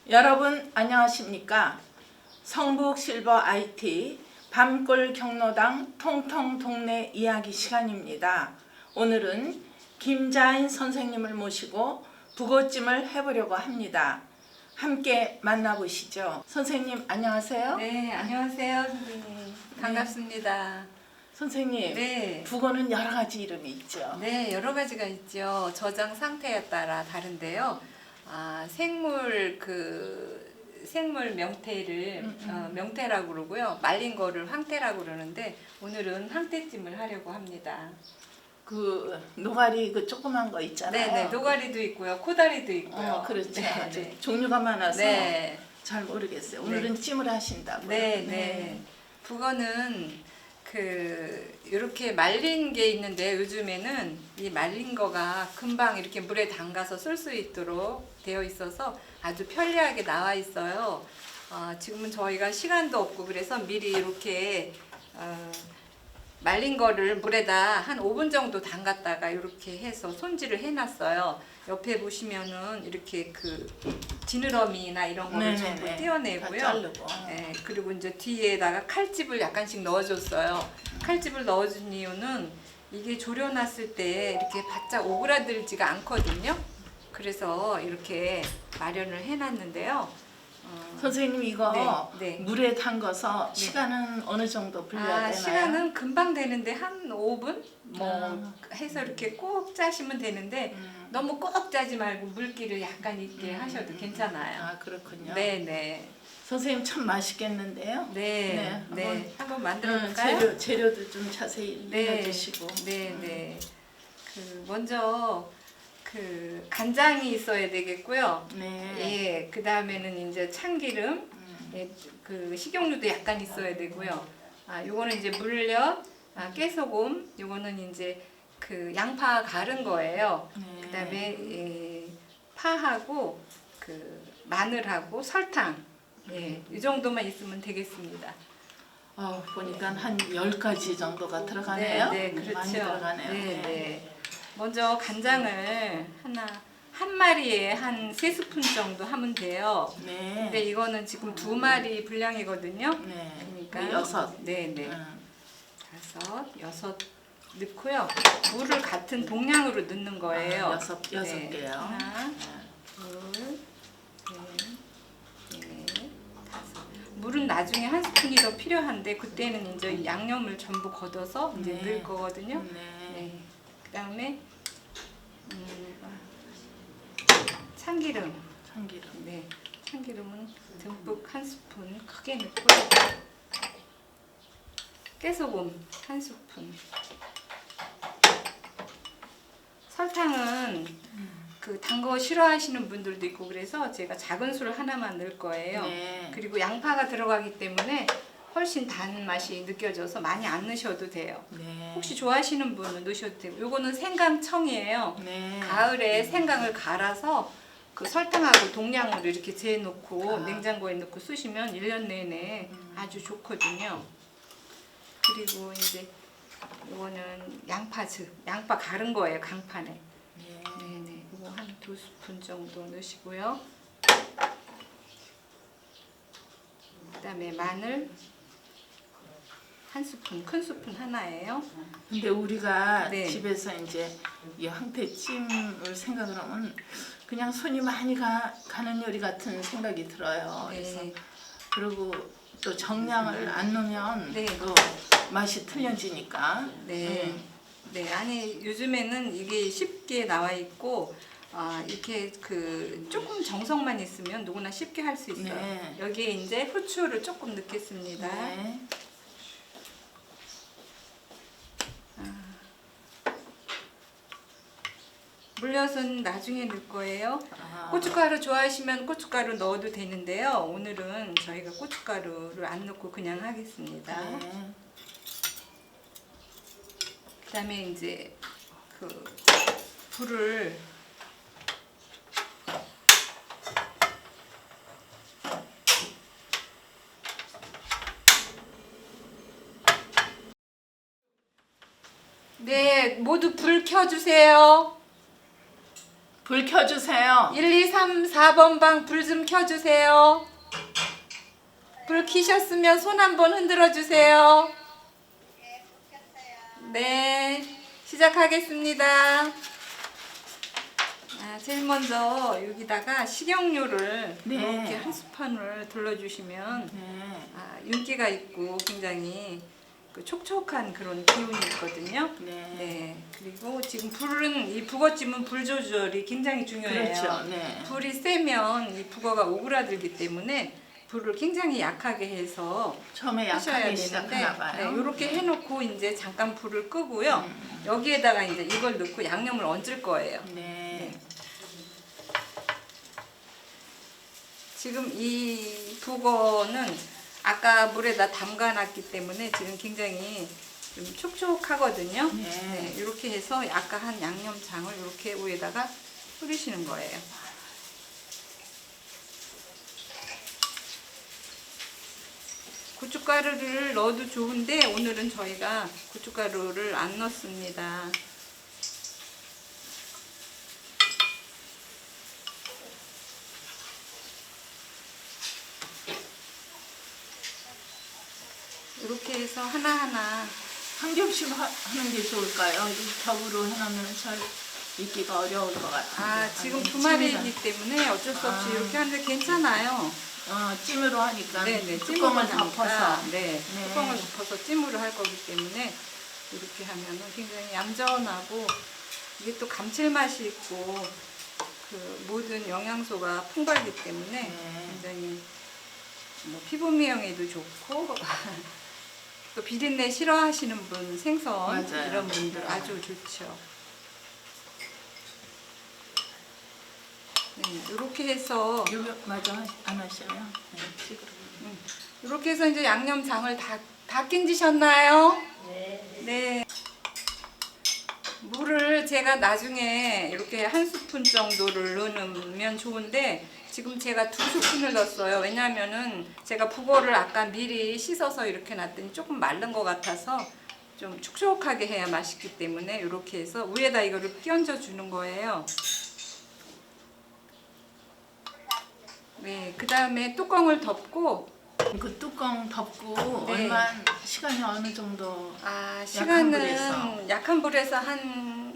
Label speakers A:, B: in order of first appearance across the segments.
A: 여러분 안녕하십니까? 성북 실버 IT 밤골 경로당 통통 동네 이야기 시간입니다. 오늘은 김자인 선생님을 모시고 북어찜을 해보려고 합니다. 함께 만나보시죠. 선생님 안녕하세요.
B: 네, 안녕하세요, 선생님. 반갑습니다.
A: 선생님,
B: 네.
A: 북어는 여러 가지 이름이 있죠.
B: 네, 여러 가지가 있죠. 저장 상태에 따라 다른데요. 생물 명태를 명태라고 그러고요. 말린 거를 황태라고 그러는데 오늘은 황태찜을 하려고 합니다.
A: 그 노가리 그 조그만 거 있잖아요.
B: 네, 네, 노가리도 있고요, 코다리도 있고요.
A: 그렇죠.
B: 네, 네.
A: 종류가 많아서
B: 네.
A: 잘 모르겠어요. 오늘은 찜을 하신다고요.
B: 네. 북어는 이렇게 말린 게 있는데 요즘에는 이 말린 거가 금방 이렇게 물에 담가서 쓸 수 있도록 되어 있어서 아주 편리하게 나와 있어요. 지금은 저희가 시간도 없고 그래서 미리 이렇게 말린 거를 물에다 한 5분 정도 담갔다가 이렇게 해서 손질을 해놨어요. 옆에 보시면은 이렇게 그 지느러미나 이런 거를 전부 떼어내고요.
A: 다 자르고.
B: 네, 그리고 이제 뒤에다가 칼집을 약간씩 넣어줬어요. 칼집을 넣어준 이유는 이게 졸여놨을 때 이렇게 바짝 오그라들지가 않거든요. 그래서 이렇게 마련을 해놨는데요.
A: 선생님 이거
B: 네.
A: 물에 담가서 시간은 어느 정도 불려야 되나요?
B: 시간은 금방 되는데 한 5분 해서 이렇게 꼭 짜시면 되는데 너무 꼭 짜지 말고 물기를 약간 있게 하셔도 괜찮아요.
A: 그렇군요.
B: 네.
A: 선생님 참 맛있겠는데요?
B: 네. 한번 만들어 볼까요?
A: 재료들 좀 자세히 알려주시고.
B: 네. 먼저 간장이 있어야 되겠고요.
A: 네.
B: 예, 그 다음에는 이제 참기름, 예, 그 식용유도 약간 있어야 되고요. 요거는 이제 물엿, 깨소금, 요거는 이제 그 양파 갈은 거예요.
A: 네.
B: 그 다음에 파하고 그 마늘하고 설탕, 예, 이 정도만 있으면 되겠습니다.
A: 보니까 한 10가지 정도가 들어가네요.
B: 네, 그렇죠.
A: 많이 들어가네요.
B: 네. 먼저 간장을 한 마리에 한 3스푼 정도 하면 돼요.
A: 네.
B: 근데 이거는 지금 2마리 분량이거든요.
A: 네.
B: 그러니까
A: 6.
B: 네. 6 넣고요. 물을 같은 동량으로 넣는 거예요.
A: 6 개요.
B: 하나, 둘, 셋, 넷, 다섯. 물은 나중에 1스푼이 더 필요한데 그때는 이제 양념을 전부 걷어서 이제 넣을 거거든요. 네. 그다음에 참기름. 네. 참기름은 듬뿍 1스푼 크게 넣고요. 깨소금 1스푼. 설탕은 단 거 싫어하시는 분들도 있고 그래서 제가 작은 술 하나만 넣을 거예요.
A: 네.
B: 그리고 양파가 들어가기 때문에 훨씬 단 맛이 느껴져서 많이 안 넣으셔도 돼요.
A: 네.
B: 혹시 좋아하시는 분은 넣으셔도 되고. 요거는 생강청이에요.
A: 네.
B: 가을에 생강을 갈아서 그 설탕하고 동량으로 이렇게 재놓고 냉장고에 넣고 쓰시면 1년 내내 아주 좋거든요. 그리고 이제 요거는 양파 갈은 거예요, 강판에. 네네. 요거 한 2스푼 정도 넣으시고요. 그다음에 마늘 1스푼, 큰 스푼 하나예요.
A: 근데 우리가
B: 네.
A: 집에서 이제 이 황태찜을 생각을 하면 그냥 손이 많이 가는 요리 같은 생각이 들어요. 그래서 그리고 또 정량을 안 넣으면 또 맛이 틀려지니까.
B: 네. 아니 요즘에는 이게 쉽게 나와 있고 이렇게 조금 정성만 있으면 누구나 쉽게 할 수 있어요.
A: 네.
B: 여기에 이제 후추를 조금 넣겠습니다.
A: 네.
B: 물엿은 나중에 넣을 거예요. 고춧가루 좋아하시면 고춧가루 넣어도 되는데요. 오늘은 저희가 고춧가루를 안 넣고 그냥 하겠습니다.
A: 네.
B: 그다음에 이제 불을 모두 불 켜주세요.
A: 불 켜주세요.
B: 1, 2, 3, 4번 방 불 좀 켜주세요. 불 켜셨으면 손 한번 흔들어 주세요. 네, 시작하겠습니다. 제일 먼저 여기다가 식용유를
A: 네.
B: 이렇게 한 스푼을 둘러주시면
A: 네.
B: 윤기가 있고 굉장히 그 촉촉한 그런 기운이 있거든요.
A: 네.
B: 네. 그리고 지금 불은 이 북어찜은 불 조절이 굉장히 중요해요.
A: 그렇죠. 네.
B: 불이 세면 이 북어가 오그라들기 때문에 불을 굉장히 약하게 해서
A: 처음에
B: 하셔야
A: 약하게
B: 되는데
A: 시작하나 봐요.
B: 네, 이렇게 해놓고 이제 잠깐 불을 끄고요. 여기에다가 이제 이걸 넣고 양념을 얹을 거예요.
A: 네.
B: 지금 이 북어는 아까 물에다 담가놨기 때문에 지금 굉장히 좀 촉촉하거든요.
A: 네.
B: 네, 이렇게 해서 약간 양념장을 이렇게 위에다가 뿌리시는 거예요. 고춧가루를 넣어도 좋은데 오늘은 저희가 고춧가루를 안 넣습니다. 이렇게 해서 하나하나
A: 한 겹씩 하는 게 좋을까요? 이 겹으로 해놓으면 잘 익기가 어려울 것 같아요.
B: 지금 두 마리이기 때문에 어쩔 수 없이 이렇게 하는데 괜찮아요.
A: 찜으로 하니까
B: 네네,
A: 뚜껑을
B: 찜으로
A: 덮어서.
B: 하니까, 네,
A: 네.
B: 뚜껑을 덮어서 찜으로 할 거기 때문에 이렇게 하면은 굉장히 얌전하고 이게 또 감칠맛이 있고 그 모든 영양소가 풍부하기 때문에
A: 네.
B: 굉장히 뭐 피부 미용에도 좋고 또 비린내 싫어하시는 분 생선
A: 맞아요.
B: 이런 분들 아주 좋죠. 네, 이렇게 해서
A: 여기 맞아 안 하시나요? 네, 식으로.
B: 이렇게 해서 이제 양념장을 다 끼얹으셨나요? 네. 물을 제가 나중에 이렇게 한 스푼 정도를 넣으면 좋은데 지금 제가 2스푼을 넣었어요. 왜냐하면은 제가 북어를 아까 미리 씻어서 이렇게 놨더니 조금 마른 것 같아서 좀 촉촉하게 해야 맛있기 때문에 이렇게 해서 위에다 이거를 끼얹어 주는 거예요. 네, 그 다음에 뚜껑을 덮고
A: 그 뚜껑 덮고
B: 네.
A: 시간이 어느 정도?
B: 시간은
A: 불에서.
B: 약한 불에서 한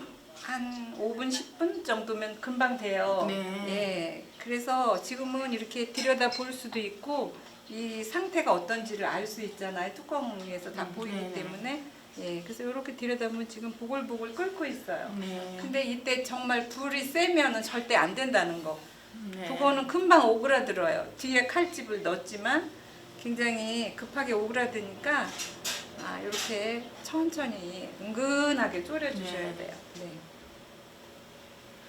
B: 5분, 10분 정도면 금방 돼요.
A: 네.
B: 예. 그래서 지금은 이렇게 들여다 볼 수도 있고 이 상태가 어떤지를 알 수 있잖아요. 뚜껑 위에서 다 보이기
A: 네네.
B: 때문에. 예. 그래서 이렇게 들여다보면 지금 보글보글 끓고 있어요.
A: 네.
B: 근데 이때 정말 불이 세면은 절대 안 된다는 거.
A: 네.
B: 북어는 금방 오그라들어요. 뒤에 칼집을 넣었지만 굉장히 급하게 오그라드니까 이렇게 천천히 은근하게 졸여주셔야
A: 네.
B: 돼요. 네.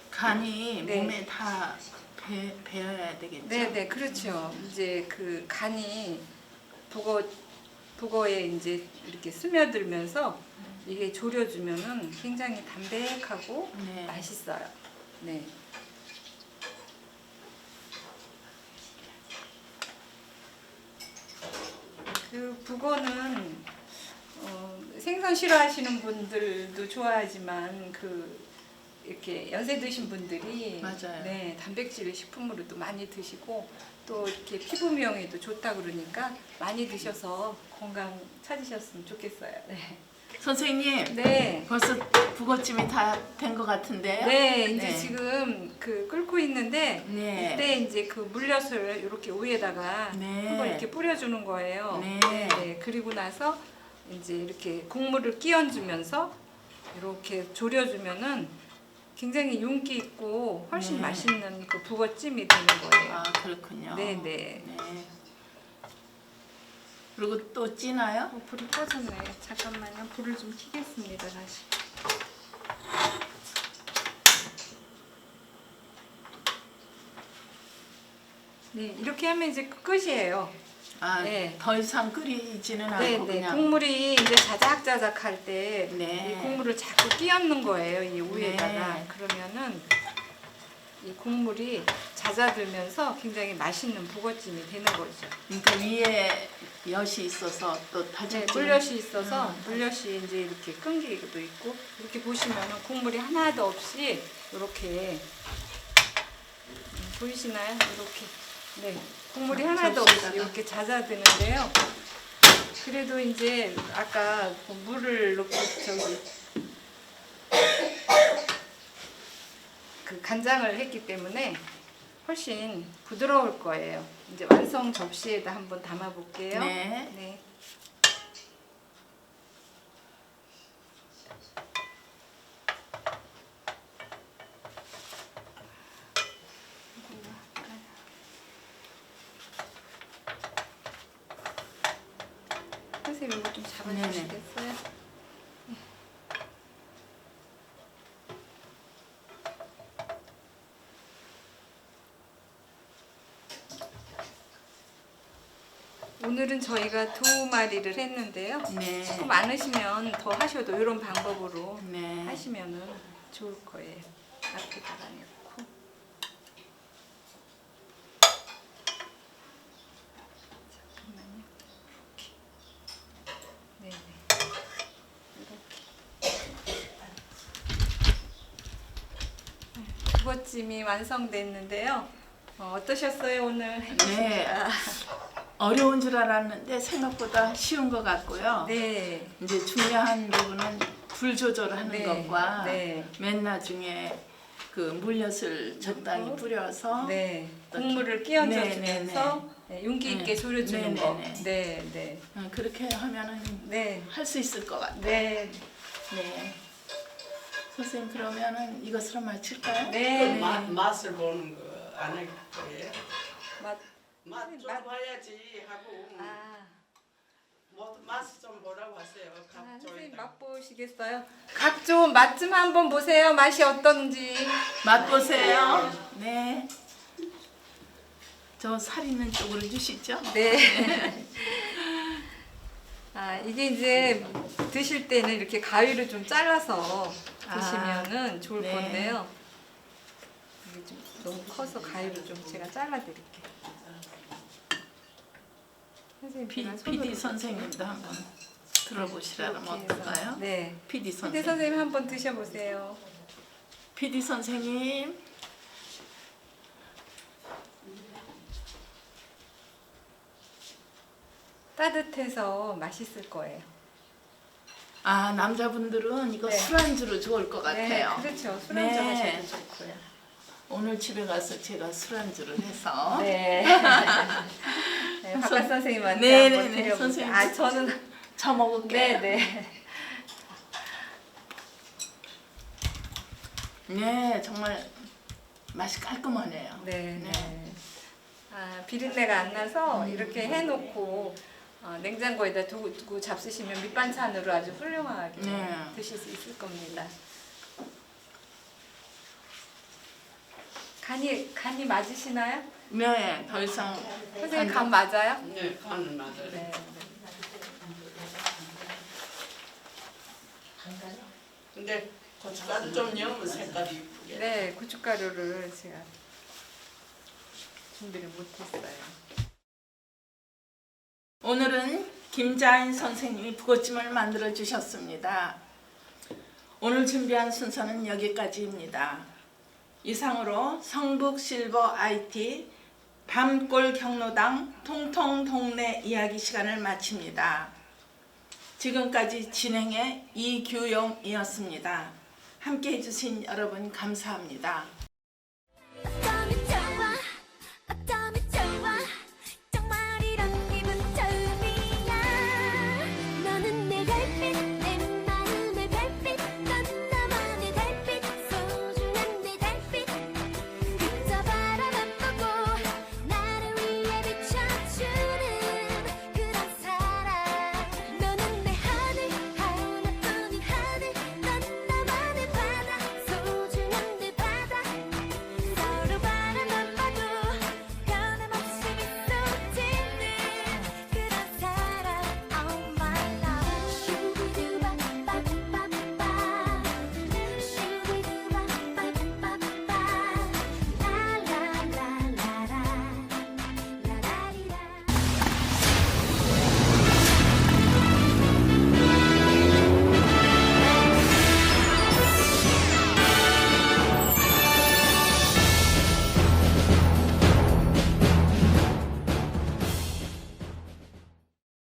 A: 간이
B: 네.
A: 몸에 다 배어야 되겠죠?
B: 네, 그렇죠. 이제 그 간이 북어에 이제 이렇게 스며들면서 이게 졸여주면은 굉장히 담백하고
A: 네.
B: 맛있어요. 네. 그 북어는 생선 싫어하시는 분들도 좋아하지만 그 이렇게 연세 드신 분들이
A: 맞아요.
B: 네, 단백질 식품으로도 많이 드시고 또 이렇게 피부 미용에도 좋다 그러니까 많이 드셔서 건강 찾으셨으면 좋겠어요. 네.
A: 선생님,
B: 네.
A: 벌써 북어찜이 다 된 것 같은데요?
B: 네, 이제
A: 네.
B: 지금 그 끓고 있는데
A: 네.
B: 이때 이제 그 물엿을 이렇게 위에다가
A: 네.
B: 한번 이렇게 뿌려주는 거예요.
A: 네.
B: 네. 그리고 나서 이제 이렇게 국물을 끼얹으면서 이렇게 졸여주면은 굉장히 윤기 있고 훨씬
A: 네.
B: 맛있는 그 북어찜이 되는 거예요.
A: 아, 그렇군요.
B: 네, 네.
A: 네. 그리고 또 찌나요?
B: 불이 꺼졌네. 잠깐만요. 불을 좀 켜겠습니다. 다시. 네, 이렇게 하면 이제 끝이에요.
A: 아,
B: 네.
A: 더 이상 끓이지는
B: 네,
A: 않고
B: 네.
A: 그냥.
B: 국물이 이제 자작자작할 때
A: 네.
B: 이 국물을 자꾸 끼얹는 거예요. 이 위에다가.
A: 네.
B: 그러면은 이 국물이 잦아들면서 굉장히 맛있는 북어찜이 되는 거죠.
A: 그러니까 위에 엿이 있어서 또
B: 네,
A: 다져진
B: 물엿이 있어서 물엿이 이제 이렇게 끈기도 있고 이렇게 보시면은 국물이 하나도 없이 이렇게 보이시나요? 이렇게. 네. 국물이 하나도 없이
A: 접시에다가.
B: 이렇게 잦아드는데요. 그래도 이제 아까 그 물을 넣고 저기 그 간장을 했기 때문에 훨씬 부드러울 거예요. 이제 완성 접시에다 한번 담아 볼게요.
A: 네.
B: 네. 선생님 이거 좀 잡아주시겠어요? 오늘은 저희가 2마리를 했는데요.
A: 네.
B: 조금 많으시면 더 하셔도 이런 방법으로
A: 네.
B: 하시면은 좋을 거예요. 앞에다가 넣고. 잠깐만요. 이렇게. 네네. 이렇게. 두번찜이 완성됐는데요. 어떠셨어요 오늘?
A: 네. 어려운 줄 알았는데 생각보다 쉬운 것 같고요.
B: 네.
A: 이제 중요한 부분은 불 조절하는
B: 네.
A: 것과
B: 네.
A: 맨 나중에 그 물엿을 적당히
B: 넣고.
A: 뿌려서
B: 네,
A: 또
B: 국물을 끼얹어주면서 네, 용기 있게
A: 네.
B: 졸여주는
A: 네,
B: 거.
A: 네, 네.
B: 네, 네,
A: 그렇게 하면은
B: 네,
A: 할 수 있을 것 같아요.
B: 네,
A: 네. 선생님 그러면은 이것으로 마칠까요?
B: 네.
C: 맛을 보는 거 안 할 거예요?
B: 맛.
C: 맛 좀
B: 맛.
C: 봐야지 하고 뭐 맛 좀 보라고 하세요.
B: 선생님
C: 각조에다가.
B: 맛보시겠어요? 각종 맛 좀 한번 보세요. 맛이 어떤지.
A: 맛보세요. 네. 저 살 있는 쪽으로 주시죠.
B: 네. 이게 이제 드실 때는 이렇게 가위로 좀 잘라서 드시면은 좋을
A: 네.
B: 건데요. 이게 좀 너무 커서 가위로 좀 제가 잘라드릴게요. 선생님, 제가 손으로
A: PD 선생님도 한번 들어보시라면
B: 이렇게 해서.
A: 어떨까요?
B: 네.
A: PD
B: 근데
A: 선생님.
B: 선생님 한번 드셔보세요.
A: PD 선생님.
B: 따뜻해서 맛있을 거예요.
A: 아 남자분들은 이거
B: 네.
A: 술안주로 좋을 것 같아요.
B: 네, 그렇죠. 술안주
A: 네.
B: 하셔도 좋고요.
A: 오늘 집에 가서 제가 술안주를 해서
B: 네. 네, 박가 선생님한테
A: 네,
B: 한번
A: 네, 네,
B: 드려보세요.
A: 선생님.
B: 저는
A: 처먹을게요.
B: 네.
A: 네, 정말 맛이 깔끔하네요.
B: 네.
A: 네.
B: 네. 비린내가 안 나서 이렇게 해놓고 냉장고에다 두고 잡수시면 밑반찬으로 아주 훌륭하게
A: 네.
B: 드실 수 있을 겁니다. 간이 맞으시나요?
A: 네, 더 이상
B: 선생님 간 맞아요?
C: 네, 간은 맞아요.
B: 네.
C: 근데 고춧가루 좀 넣으면 색깔이 이쁘게.
B: 네, 고춧가루를 제가 준비를 못했어요.
A: 오늘은 김자인 선생님이 북어찜을 만들어 주셨습니다. 오늘 준비한 순서는 여기까지입니다. 이상으로 성북 실버 IT 밤골 경로당 통통 동네 이야기 시간을 마칩니다. 지금까지 진행의 이규용이었습니다. 함께 해주신 여러분 감사합니다.